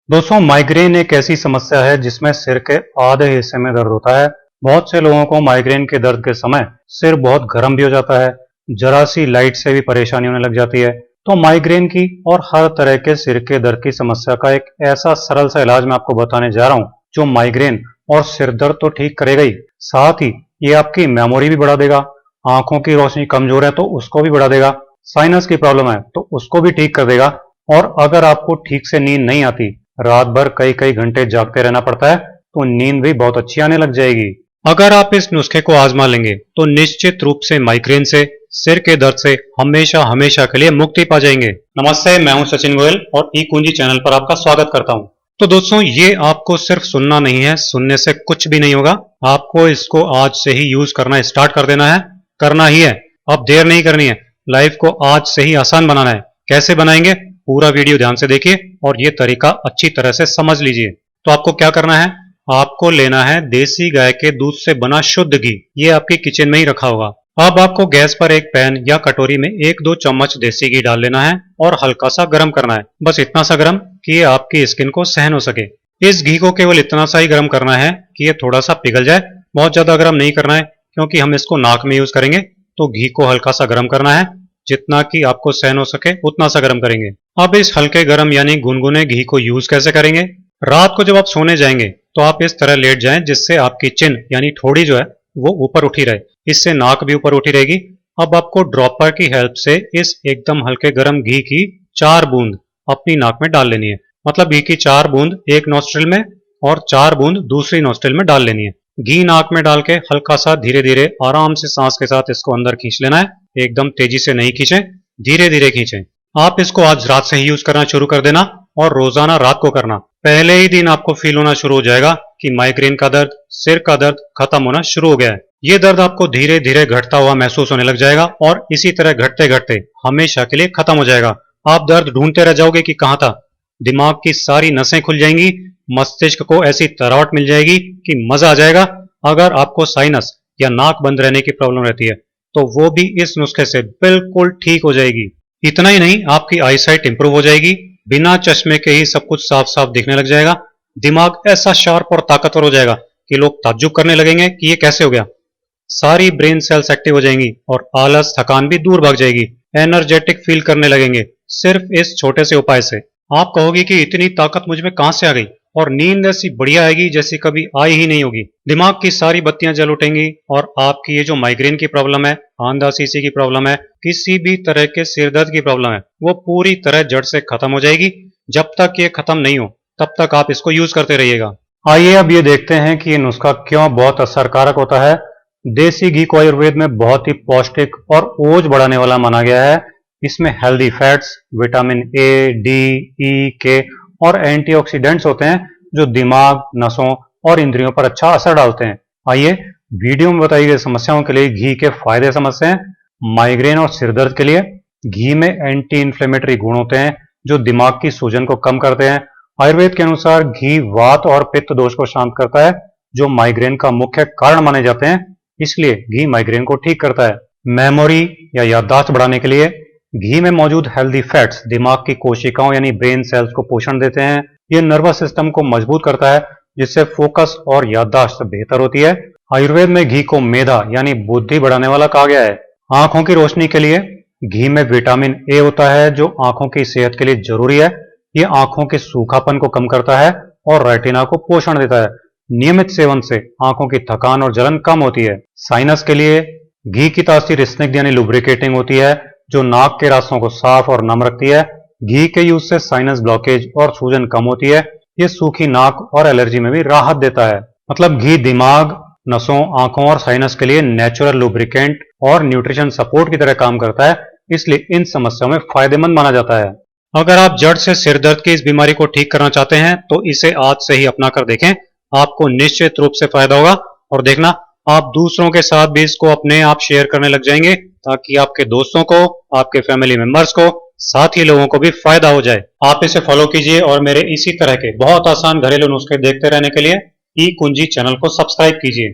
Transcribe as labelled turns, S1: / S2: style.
S1: दोस्तों, माइग्रेन एक ऐसी समस्या है जिसमें सिर के आधे हिस्से में दर्द होता है। बहुत से लोगों को माइग्रेन के दर्द के समय सिर बहुत गर्म भी हो जाता है। जरा सी लाइट से भी परेशानी होने लग जाती है। तो माइग्रेन की और हर तरह के सिर के दर्द की समस्या का एक ऐसा सरल सा इलाज मैं आपको बताने जा रहा हूँ जो माइग्रेन और सिर दर्द तो ठीक करेगा ही, साथ ही ये आपकी मेमोरी भी बढ़ा देगा। आंखों की रोशनी कमजोर है तो उसको भी बढ़ा देगा। साइनस की प्रॉब्लम है तो उसको भी ठीक कर देगा। और अगर आपको ठीक से नींद नहीं आती, रात भर कई कई घंटे जागते रहना पड़ता है, तो नींद भी बहुत अच्छी आने लग जाएगी। अगर आप इस नुस्खे को आजमा लेंगे तो निश्चित रूप से माइग्रेन से, सिर के दर्द से हमेशा हमेशा के लिए मुक्ति पा जाएंगे। नमस्ते, मैं हूं सचिन गोयल और ई कुंजी चैनल पर आपका स्वागत करता हूं। तो दोस्तों, ये आपको सिर्फ सुनना नहीं है, सुनने से कुछ भी नहीं होगा। आपको इसको आज से ही यूज करना स्टार्ट कर देना है, करना ही है। अब देर नहीं करनी है, लाइफ को आज से ही आसान बनाना है। कैसे बनाएंगे, पूरा वीडियो ध्यान से देखिए और ये तरीका अच्छी तरह से समझ लीजिए। तो आपको क्या करना है, आपको लेना है देसी गाय के दूध से बना शुद्ध घी। ये आपके किचन में ही रखा होगा। अब आपको गैस पर एक पैन या कटोरी में 1-2 चम्मच देसी घी डाल लेना है और हल्का सा गर्म करना है। बस इतना सा गर्म कि ये आपकी स्किन को सहन हो सके। इस घी को केवल इतना सा ही गर्म करना है कि ये थोड़ा सा पिघल जाए। बहुत ज्यादा गर्म नहीं करना है क्योंकि हम इसको नाक में यूज करेंगे। तो घी को हल्का सा गर्म करना है, जितना कि आपको सहन हो सके उतना सा गर्म करेंगे। अब इस हल्के गर्म यानी गुनगुने घी को यूज कैसे करेंगे। रात को जब आप सोने जाएंगे तो आप इस तरह लेट जाएं जिससे आपकी चिन यानी ठोड़ी जो है वो ऊपर उठी रहे। इससे नाक भी ऊपर उठी रहेगी। अब आपको ड्रॉपर की हेल्प से इस एकदम हल्के गर्म घी की 4 बूंद अपनी नाक में डाल लेनी है। मतलब घी की 4 बूंद एक नोस्ट्रिल में और 4 बूंद दूसरी नोस्ट्रिल में डाल लेनी है। घी नाक में डाल के हल्का सा धीरे धीरे आराम से सांस के साथ इसको अंदर खींच लेना है। एकदम तेजी से नहीं खींचे, धीरे धीरे खींचे। आप इसको आज रात से ही यूज करना शुरू कर देना और रोजाना रात को करना। पहले ही दिन आपको फील होना शुरू हो जाएगा कि माइग्रेन का दर्द, सिर का दर्द खत्म होना शुरू हो गया है। ये दर्द आपको धीरे धीरे घटता हुआ महसूस होने लग जाएगा और इसी तरह घटते घटते हमेशा के लिए खत्म हो जाएगा। आप दर्द ढूंढते रह जाओगे कि कहां था। दिमाग की सारी नसें खुल जाएंगी, मस्तिष्क को ऐसी तरावट मिल जाएगी कि मजा आ जाएगा। अगर आपको साइनस या नाक बंद रहने की प्रॉब्लम रहती है तो वो भी इस नुस्खे से बिल्कुल ठीक हो जाएगी। इतना ही नहीं, आपकी आईसाइट इंप्रूव हो जाएगी। बिना चश्मे के ही सब कुछ साफ साफ दिखने लग जाएगा। दिमाग ऐसा शार्प और ताकतवर हो जाएगा कि लोग ताज्जुब करने लगेंगे कि ये कैसे हो गया। सारी ब्रेन सेल्स एक्टिव हो जाएंगी और आलस, थकान भी दूर भाग जाएगी। एनर्जेटिक फील करने लगेंगे सिर्फ इस छोटे से उपाय से। आप कहोगे कि इतनी ताकत मुझ में कहां से आ गई, और नींद ऐसी बढ़िया आएगी जैसी कभी आई ही नहीं होगी। दिमाग की सारी बत्तियां जल उठेंगी और आपकी ये जो माइग्रेन की प्रॉब्लम है, आंधा सीसी की प्रॉब्लम है, किसी भी तरह के सिरदर्द की प्रॉब्लम है, वो पूरी तरह जड़ से खत्म हो जाएगी। जब तक ये खत्म नहीं हो तब तक आप इसको यूज करते रहिएगा। आइए अब ये देखते हैं कि ये नुस्खा क्यों बहुत असरकारक होता है। देसी घी को आयुर्वेद में बहुत ही पौष्टिक और ओज बढ़ाने वाला माना गया है। इसमें healthy fats, vitamin A, D, E, K और एंटीऑक्सीडेंट्स होते हैं जो दिमाग, नसों और इंद्रियों पर अच्छा असर डालते हैं। आइए वीडियो में बताई गई समस्याओं के लिए घी के फायदे समझते हैं। माइग्रेन और सिरदर्द के लिए घी में एंटी इंफ्लेमेटरी गुण होते हैं जो दिमाग की सूजन को कम करते हैं। आयुर्वेद के अनुसार घी वात और पित्त दोष को शांत करता है जो माइग्रेन का मुख्य कारण माने जाते हैं। इसलिए घी माइग्रेन को ठीक करता है। मेमोरी या याददाश्त बढ़ाने के लिए घी में मौजूद हेल्दी फैट्स दिमाग की कोशिकाओं यानी ब्रेन सेल्स को पोषण देते हैं। ये नर्वस सिस्टम को मजबूत करता है जिससे फोकस और याददाश्त बेहतर होती है। आयुर्वेद में घी को मेधा यानी बुद्धि बढ़ाने वाला कहा गया है। आंखों की रोशनी के लिए घी में विटामिन ए होता है जो आंखों की सेहत के लिए जरूरी है। ये आंखों के सूखापन को कम करता है और रेटिना को पोषण देता है। नियमित सेवन से आंखों की थकान और जलन कम होती है। साइनस के लिए घी की तासीर स्निग्ध यानी लुब्रिकेटिंग होती है जो नाक के रास्तों को साफ और नम रखती है। घी के यूज से साइनस ब्लॉकेज और सूजन कम होती है। ये सूखी नाक और एलर्जी में भी राहत देता है। मतलब घी दिमाग, नसों, आंखों और साइनस के लिए नेचुरल लुब्रिकेंट और न्यूट्रिशन सपोर्ट की तरह काम करता है। इसलिए इन समस्याओं में फायदेमंद माना जाता है। अगर आप जड़ से सिर दर्द की इस बीमारी को ठीक करना चाहते हैं तो इसे आज से ही अपना कर देखें। आपको निश्चित रूप से फायदा होगा। और देखना, आप दूसरों के साथ भी इसको अपने आप शेयर करने लग जाएंगे ताकि आपके दोस्तों को, आपके फैमिली मेंबर्स को, साथ ही लोगों को भी फायदा हो जाए। आप इसे फॉलो कीजिए और मेरे इसी तरह के बहुत आसान घरेलू नुस्खे देखते रहने के लिए ई कुंजी चैनल को सब्सक्राइब कीजिए।